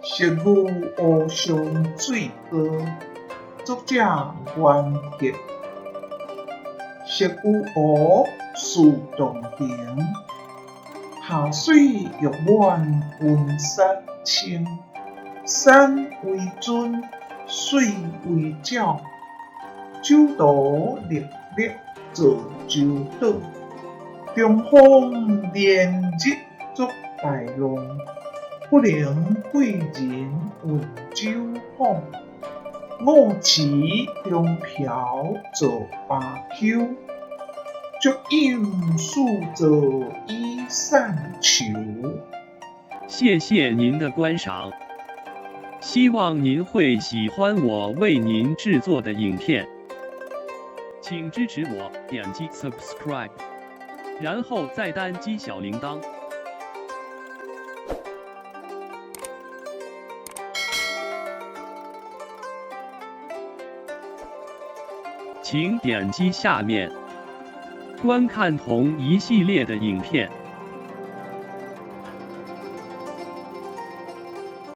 食牛湖上水歌，作者袁杰。食牛湖树洞庭，下水玉满云山青。山为尊，水为鸟，酒徒历历做洲岛。中风连日作大浪，不能贵人运酒访。五池中漂做芭丘，足有数作衣扇球。谢谢您的观赏，希望您会喜欢我为您制作的影片，请支持我，点击 subscribe， 然后再单击小铃铛。请点击下面观看同一系列的影片。